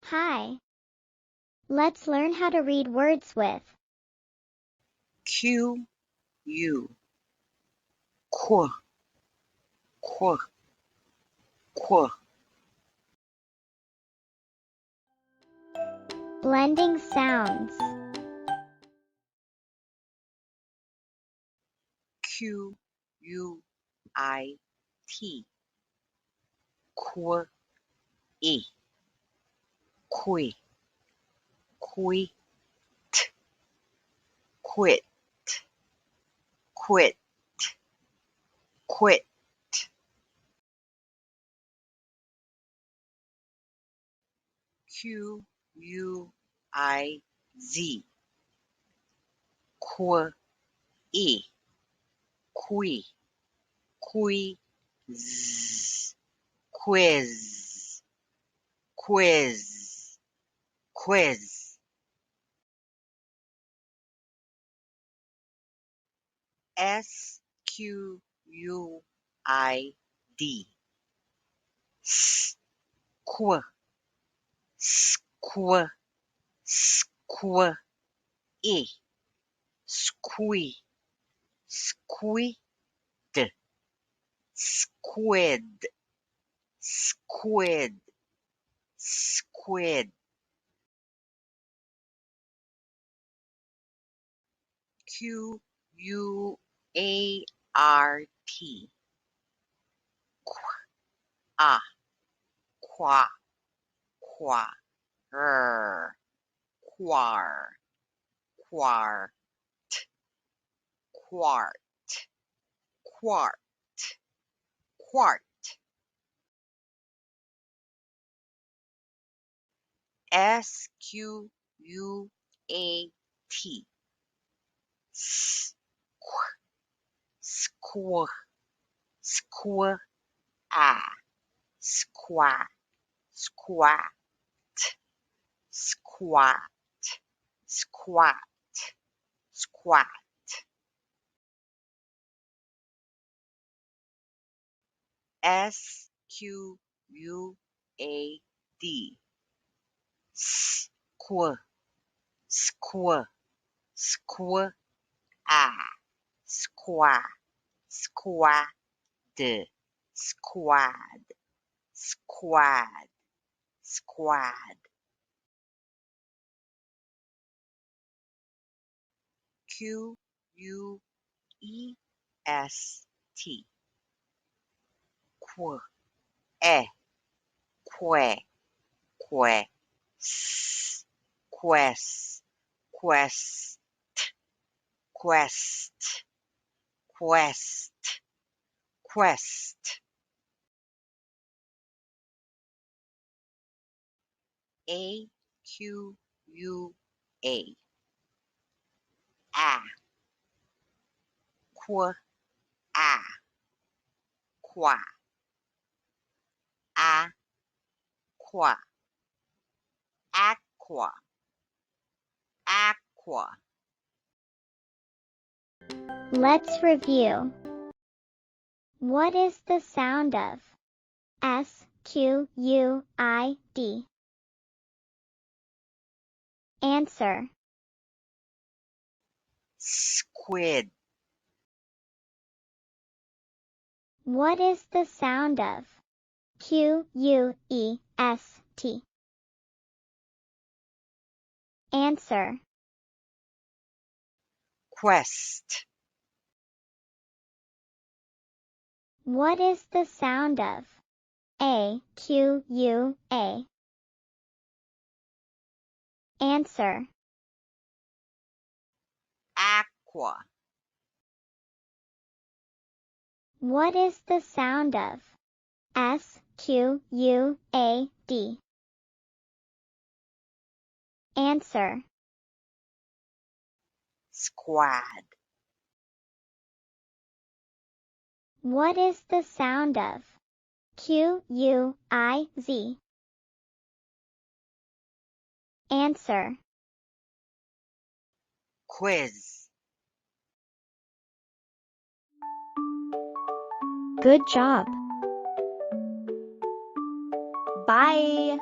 Hi. Let's learn how to read words with Q, U, qu, qu, qu, blending sounds. Q, U, I, T, qu, e, qui, quit, quit, quit, quit. Q, U, I, Z, qu, e, qui, qui, z, quiz, quiz, quiz. S, Q, U, I, D, squ, squ, squ, e, squee, squid, squid, squid, squid. Q, U, A, R, T, qua, qua, qua, quar, quart, quart, quart, quart. S, Q, U, A, T, squaw, squaw, squat, squat, squat, squat, squat. S, Q, U, A, D, squaw, squaw, squaw, squat, squat, squad, squad, squad. Q, U, E, S, T, qu, e, que, que, s, quest, quest, quest, quest, quest. A, Q, U, A, qu, qua, qua, aqua, aqua. Let's review. What is the sound of SQUID? Answer. Squid. What is the sound of QUEST? Answer. Quest. What is the sound of AQUA? Answer. Aqua. What is the sound of SQUAD? Answer. Squad. What is the sound of QUIZ? Answer. Quiz. Good job. Bye.